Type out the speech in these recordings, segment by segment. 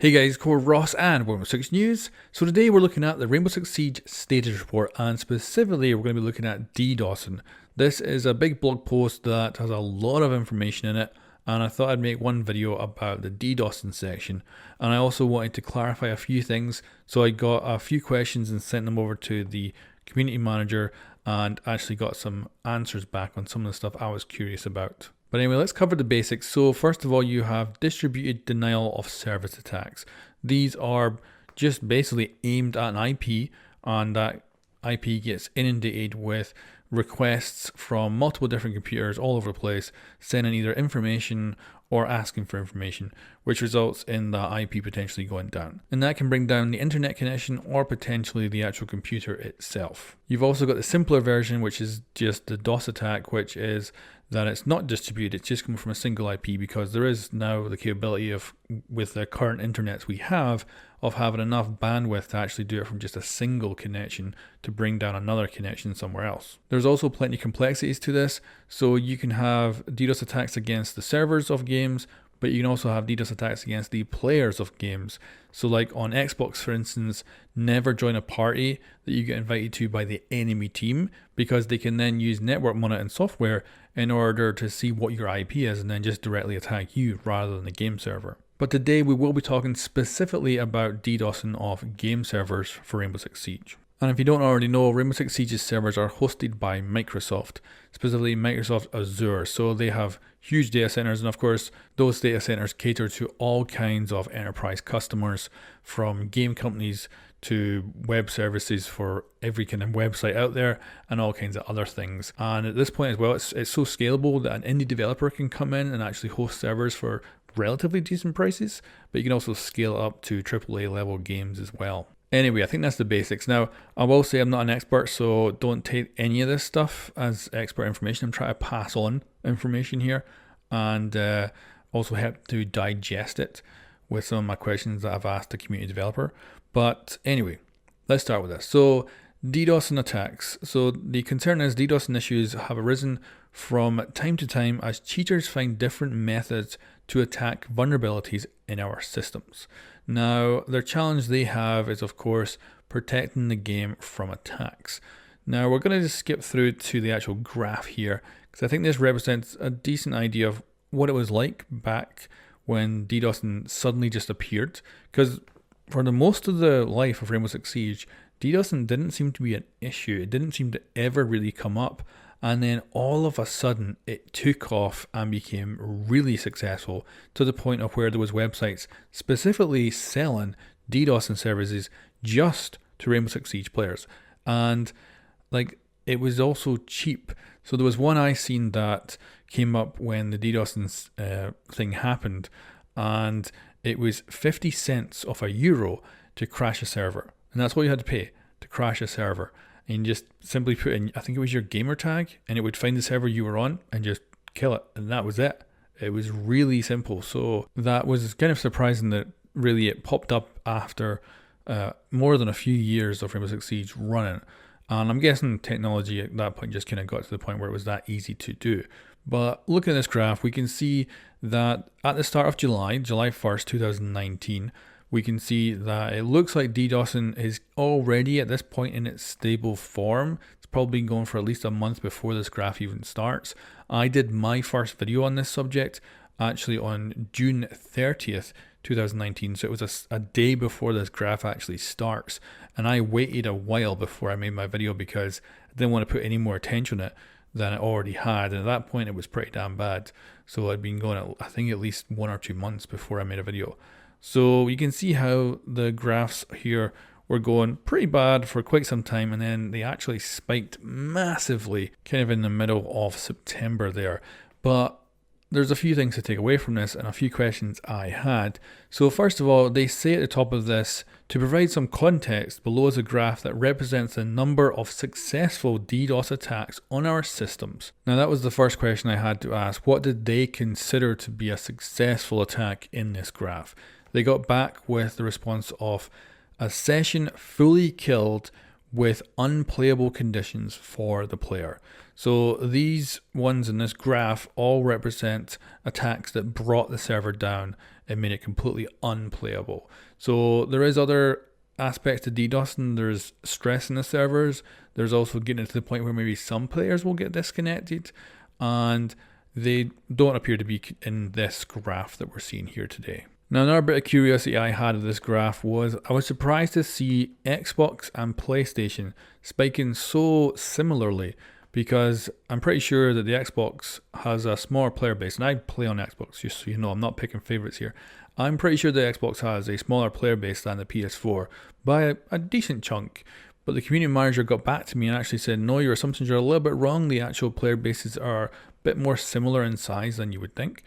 Hey guys, coreross and Rainbow Six News. So today we're looking at the Rainbow Six Siege status report, and specifically we're going to be looking at DDoSing. This is a big blog post that has a lot of information in it, and I thought I'd make one video about the DDoSing section. And I also wanted to clarify a few things, so I got a few questions and sent them over to the community manager and actually got some answers back on some of the stuff I was curious about. But anyway, let's cover the basics. So first of all, you have distributed denial of service attacks. These are just basically aimed at an IP, and that IP gets inundated with requests from multiple different computers all over the place, sending either information or asking for information, which results in the IP potentially going down. And that can bring down the internet connection or potentially the actual computer itself. You've also got the simpler version, which is just the DOS attack, which is that it's not distributed, it's just coming from a single IP, because there is now the capability of, with the current internets we have, of having enough bandwidth to actually do it from just a single connection to bring down another connection somewhere else. There's also plenty of complexities to this, so you can have DDoS attacks against the servers of games, but you can also have DDoS attacks against the players of games. So like on Xbox, for instance, never join a party that you get invited to by the enemy team, because they can then use network monitoring software in order to see what your IP is and then just directly attack you rather than the game server. But today we will be talking specifically about DDoSing of game servers for Rainbow Six Siege. And if you don't already know, Rainbow Six Siege's servers are hosted by Microsoft, specifically Microsoft Azure. So they have huge data centers, and of course those data centers cater to all kinds of enterprise customers, from game companies to web services for every kind of website out there and all kinds of other things. And at this point as well, it's so scalable that an indie developer can come in and actually host servers for relatively decent prices, but you can also scale up to AAA level games as well. Anyway, I think that's the basics. Now, I will say I'm not an expert, so don't take any of this stuff as expert information. I'm trying to pass on information here and also help to digest it with some of my questions that I've asked the community developer. But anyway, let's start with this. So DDoSing attacks. So the concern is DDoSing issues have arisen from time to time as cheaters find different methods to attack vulnerabilities in our systems. Now, their challenge they have is, of course, protecting the game from attacks. Now, we're going to just skip through to the actual graph here, because I think this represents a decent idea of what it was like back when DDoSing suddenly just appeared. Because for the most of the life of Rainbow Six Siege, DDoSing didn't seem to be an issue. It didn't seem to ever really come up. And then all of a sudden it took off and became really successful, to the point of where there was websites specifically selling DDoSing services just to Rainbow Six Siege players. And like, it was also cheap. So there was one I seen that came up when the DDoSing thing happened, and it was 50 cents of €1 to crash a server. And that's what you had to pay to crash a server. And you just simply put in, I think it was your gamer tag, and it would find the server you were on and just kill it. And that was it. It was really simple. So that was kind of surprising that really it popped up after more than a few years of Rainbow Six Siege running. And I'm guessing technology at that point just kind of got to the point where it was that easy to do. But looking at this graph, we can see that at the start of July 1st, 2019, we can see that it looks like DDoSing is already at this point in its stable form. It's probably been going for at least a month before this graph even starts. I did my first video on this subject actually on June 30th, 2019. So it was a day before this graph actually starts. And I waited a while before I made my video because I didn't want to put any more attention on it than I already had. And at that point, it was pretty damn bad. So I'd been going, I think, at least 1 or 2 months before I made a video. So you can see how the graphs here were going pretty bad for quite some time, and then they actually spiked massively kind of in the middle of September there. But there's a few things to take away from this and a few questions I had. So first of all, they say at the top of this, to provide some context, below is a graph that represents the number of successful DDoS attacks on our systems. Now that was the first question I had to ask. What did they consider to be a successful attack in this graph? They got back with the response of a session fully killed with unplayable conditions for the player. So these ones in this graph all represent attacks that brought the server down and made it completely unplayable. So there is other aspects to DDoS, and there's stress in the servers. There's also getting to the point where maybe some players will get disconnected, and they don't appear to be in this graph that we're seeing here today. Now, another bit of curiosity I had of this graph was I was surprised to see Xbox and PlayStation spiking so similarly, because I'm pretty sure that the Xbox has a smaller player base, and I play on Xbox, just so you know, I'm not picking favorites here. I'm pretty sure the Xbox has a smaller player base than the PS4 by a decent chunk. But the community manager got back to me and actually said, no, your assumptions are a little bit wrong. The actual player bases are a bit more similar in size than you would think.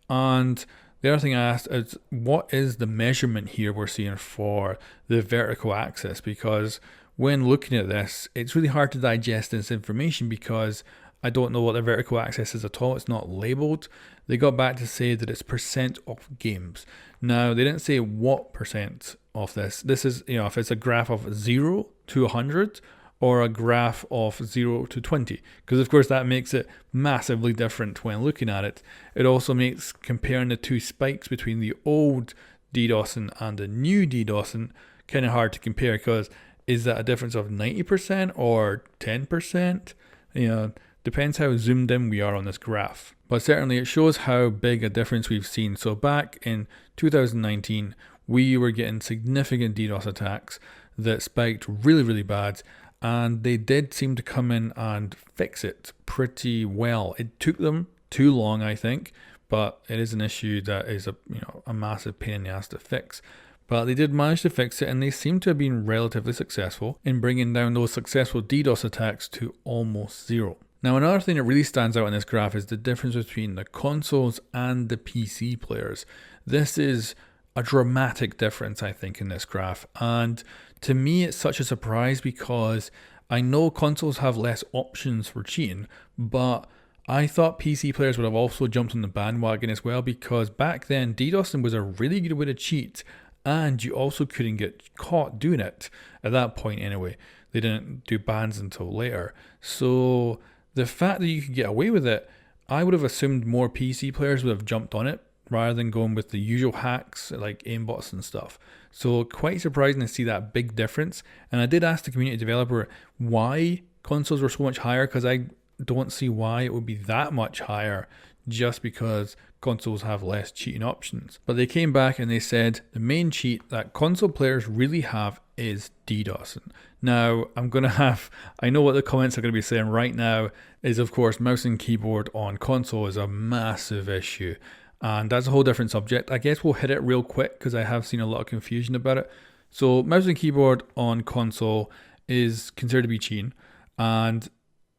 And the other thing I asked is, what is the measurement here we're seeing for the vertical axis? Because when looking at this, it's really hard to digest this information because I don't know what the vertical axis is at all. It's not labeled. They got back to say that it's percent of games. Now, they didn't say what percent of this. This is, if it's a graph of 0 to 100 or a graph of 0 to 20, because of course that makes it massively different when looking at it. It also makes comparing the two spikes between the old DDoSing and the new DDoSing kind of hard to compare, because is that a difference of 90% or 10%? Depends how zoomed in we are on this graph. But certainly it shows how big a difference we've seen. So back in 2019, we were getting significant DDoS attacks that spiked really, really bad. And they did seem to come in and fix it pretty well. It took them too long, I think, but it is an issue that is a massive pain in the ass to fix. But they did manage to fix it, and they seem to have been relatively successful in bringing down those successful DDoS attacks to almost zero. Now, another thing that really stands out in this graph is the difference between the consoles and the PC players. This is a dramatic difference, I think, in this graph. And to me, it's such a surprise because I know consoles have less options for cheating, but I thought PC players would have also jumped on the bandwagon as well, because back then, DDoSing was a really good way to cheat, and you also couldn't get caught doing it at that point anyway. They didn't do bans until later. So the fact that you could get away with it, I would have assumed more PC players would have jumped on it rather than going with the usual hacks like aimbots and stuff. So quite surprising to see that big difference. And I did ask the community developer why consoles were so much higher, because I don't see why it would be that much higher just because consoles have less cheating options. But they came back and they said the main cheat that console players really have is DDoSing. Now, I know what the comments are going to be saying right now is, of course, mouse and keyboard on console is a massive issue. And that's a whole different subject. I guess we'll hit it real quick because I have seen a lot of confusion about it. So mouse and keyboard on console is considered to be cheating. And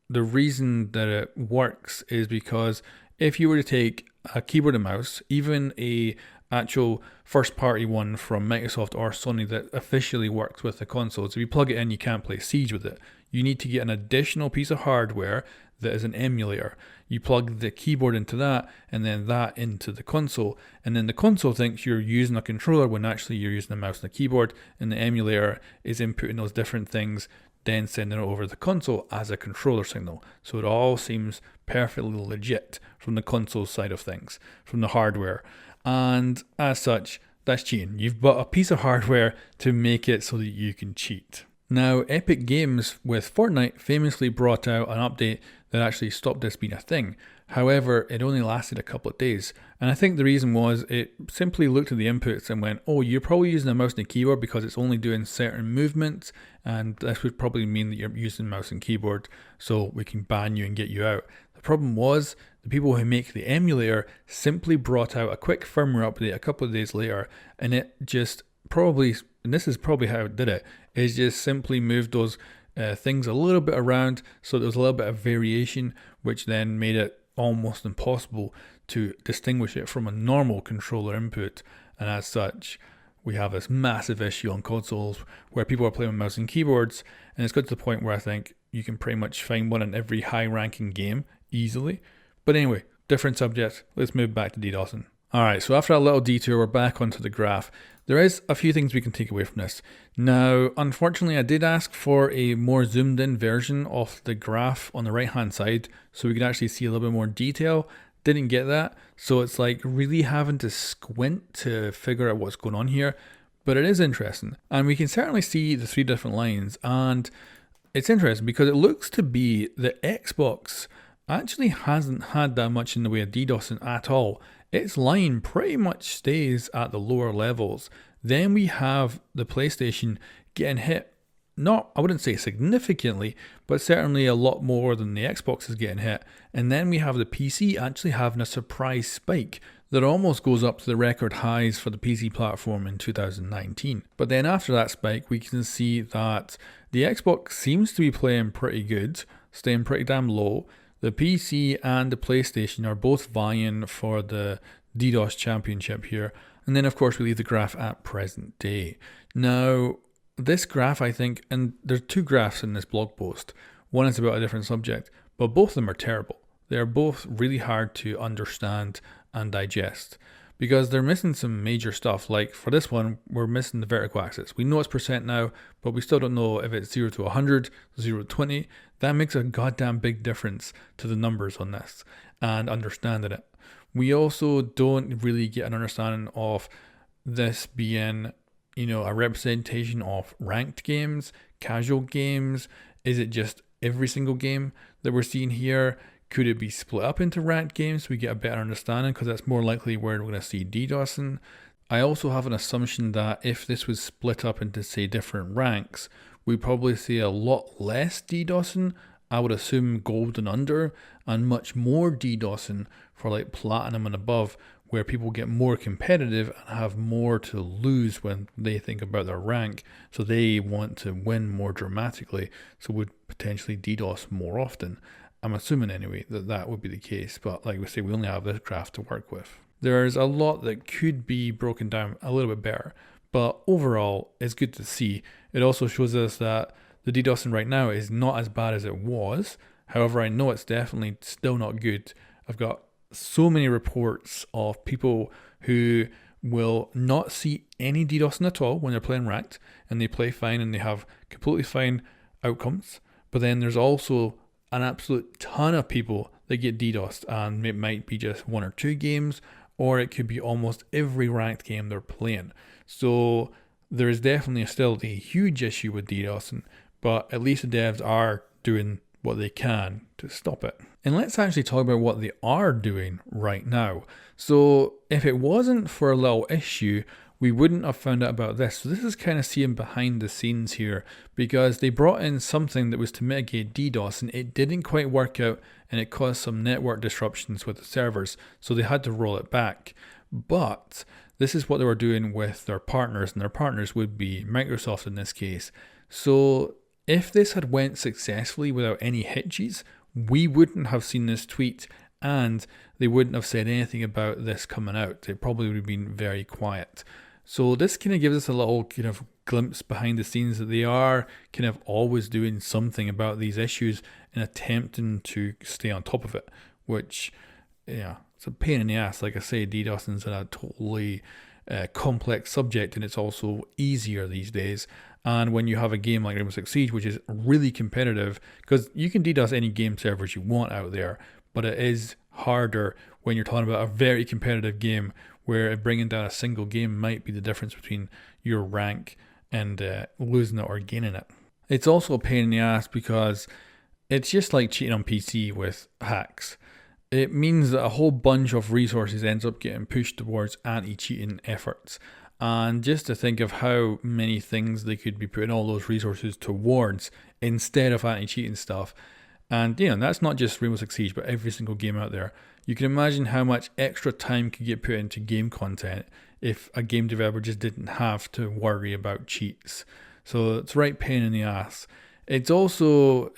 the reason that it works is because if you were to take a keyboard and mouse, even a actual first party one from Microsoft or Sony that officially works with the consoles, if you plug it in, you can't play Siege with it. You need to get an additional piece of hardware that is an emulator. You plug the keyboard into that and then that into the console, and then the console thinks you're using a controller when actually you're using a mouse and a keyboard, and the emulator is inputting those different things, then sending it over the console as a controller signal. So it all seems perfectly legit from the console side of things, from the hardware. And as such, that's cheating. You've bought a piece of hardware to make it so that you can cheat. Now, Epic Games with Fortnite famously brought out an update that actually stopped this being a thing. However, it only lasted a couple of days. And I think the reason was it simply looked at the inputs and went, oh, you're probably using a mouse and a keyboard because it's only doing certain movements, and this would probably mean that you're using mouse and keyboard, so we can ban you and get you out. The problem was the people who make the emulator simply brought out a quick firmware update a couple of days later, and it just probably, and this is probably how it did it, is just simply moved those things a little bit around so there was a little bit of variation, which then made it almost impossible to distinguish it from a normal controller input. And as such, we have this massive issue on consoles where people are playing with mouse and keyboards, and it's got to the point where I think you can pretty much find one in every high ranking game easily. But anyway, different subject. Let's move back to DDoSing. Alright, so after a little detour, we're back onto the graph. There is a few things we can take away from this. Now, unfortunately, I did ask for a more zoomed in version of the graph on the right hand side so we can actually see a little bit more detail. Didn't get that, so it's like really having to squint to figure out what's going on here, but it is interesting. And we can certainly see the three different lines, and it's interesting because it looks to be that Xbox actually hasn't had that much in the way of DDoSing at all. Its line pretty much stays at the lower levels. Then we have the PlayStation getting hit, not, I wouldn't say significantly, but certainly a lot more than the Xbox is getting hit. And then we have the PC actually having a surprise spike that almost goes up to the record highs for the PC platform in 2019. But then after that spike, we can see that the Xbox seems to be playing pretty good, staying pretty damn low. The PC and the PlayStation are both vying for the DDoS championship here. And then of course we leave the graph at present day. Now, this graph, I think, and there's two graphs in this blog post. One is about a different subject, but both of them are terrible. They're both really hard to understand and digest because they're missing some major stuff. Like for this one, we're missing the vertical axis. We know it's percent now, but we still don't know if it's 0 to 100, 0 to 20. That makes a goddamn big difference to the numbers on this and understanding it. We also don't really get an understanding of this being, a representation of ranked games, casual games. Is it just every single game that we're seeing here? Could it be split up into ranked games so we get a better understanding, because that's more likely where we're going to see DDoSing. I also have an assumption that if this was split up into, say, different ranks, we'd probably see a lot less DDoSing. I would assume gold and under, and much more DDoSing for like platinum and above, where people get more competitive and have more to lose when they think about their rank. So they want to win more dramatically, so would potentially DDoS more often. I'm assuming anyway that would be the case, but like we say, we only have this graph to work with. There's a lot that could be broken down a little bit better, but overall it's good to see. It also shows us that the DDoSing right now is not as bad as it was. However, I know it's definitely still not good. I've got so many reports of people who will not see any DDoSing at all when they're playing ranked, and they play fine and they have completely fine outcomes. But then there's also an absolute ton of people that get DDoSed, and it might be just one or two games, or it could be almost every ranked game they're playing. So there is definitely still a huge issue with DDoSing, but at least the devs are doing what they can to stop it. And let's actually talk about what they are doing right now. So if it wasn't for a little issue, we wouldn't have found out about this. So this is kind of seeing behind the scenes here, because they brought in something that was to mitigate DDoS and it didn't quite work out, and it caused some network disruptions with the servers. So they had to roll it back. But this is what they were doing with their partners, and their partners would be Microsoft in this case. So if this had went successfully without any hitches, we wouldn't have seen this tweet, and they wouldn't have said anything about this coming out. They probably would have been very quiet. So this kind of gives us a little kind of glimpse behind the scenes that they are kind of always doing something about these issues and attempting to stay on top of it, which, yeah, it's a pain in the ass. Like I say, DDoSing is a totally complex subject, and it's also easier these days. And when you have a game like Rainbow Six Siege, which is really competitive, because you can DDoS any game servers you want out there, but it is harder when you're talking about a very competitive game where bringing down a single game might be the difference between your rank and losing it or gaining it. It's also a pain in the ass because it's just like cheating on PC with hacks. It means that a whole bunch of resources ends up getting pushed towards anti-cheating efforts. And just to think of how many things they could be putting all those resources towards instead of anti-cheating stuff. And that's not just Rainbow Six Siege, but every single game out there. You can imagine how much extra time could get put into game content if a game developer just didn't have to worry about cheats. So it's right pain in the ass. It's also,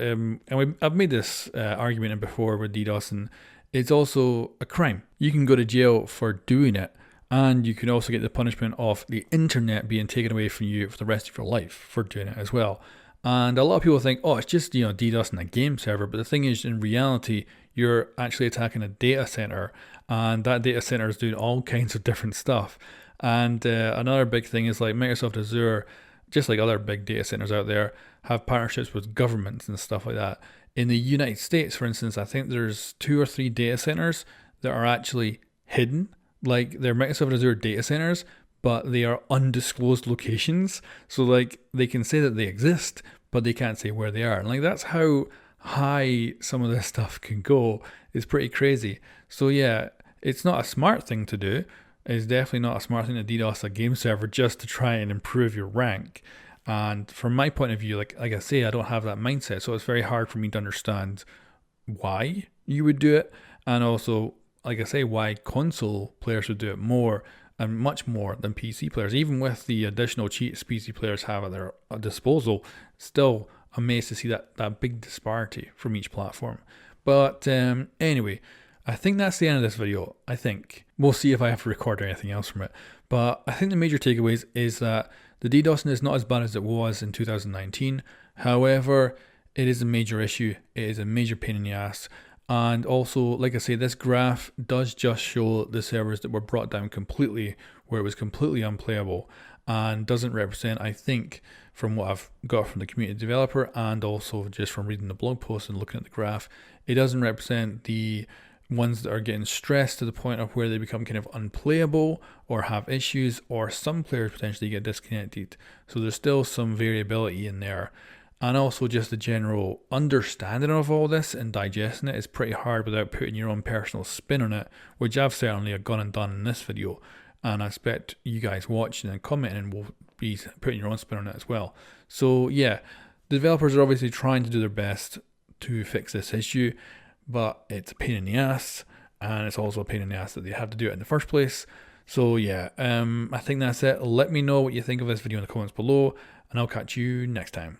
I've made this argument before with DDoS, and it's also a crime. You can go to jail for doing it, and you can also get the punishment of the internet being taken away from you for the rest of your life for doing it as well. And a lot of people think, oh, it's just, DDoS in a game server. But the thing is, in reality, you're actually attacking a data center, and that data center is doing all kinds of different stuff. And another big thing is like Microsoft Azure, just like other big data centers out there, have partnerships with governments and stuff like that. In the United States, for instance, I think there's 2 or 3 data centers that are actually hidden, like they're Microsoft Azure data centers, but they are undisclosed locations. So like they can say that they exist, but they can't say where they are. And like that's how high some of this stuff can go. It's pretty crazy. So yeah, it's not a smart thing to do. It's definitely not a smart thing to DDoS a game server just to try and improve your rank. And from my point of view, like I say, I don't have that mindset, so it's very hard for me to understand why you would do it, and also, like I say, why console players would do it more and much more than PC players. Even with the additional cheats PC players have at their disposal, still amazed to see that big disparity from each platform. But anyway, I think that's the end of this video. I think we'll see if I have to record anything else from it. But I think the major takeaways is that the DDoSing is not as bad as it was in 2019. However, it is a major issue. It is a major pain in the ass. And also, like I say, this graph does just show the servers that were brought down completely, where it was completely unplayable, and doesn't represent, I think, from what I've got from the community developer and also just from reading the blog post and looking at the graph, it doesn't represent the ones that are getting stressed to the point of where they become kind of unplayable or have issues, or some players potentially get disconnected. So there's still some variability in there. And also just the general understanding of all this and digesting it is pretty hard without putting your own personal spin on it, which I've certainly gone and done in this video. And I expect you guys watching and commenting will be putting your own spin on it as well. So yeah, the developers are obviously trying to do their best to fix this issue, but it's a pain in the ass, and it's also a pain in the ass that they have to do it in the first place. So yeah, I think that's it. Let me know what you think of this video in the comments below, and I'll catch you next time.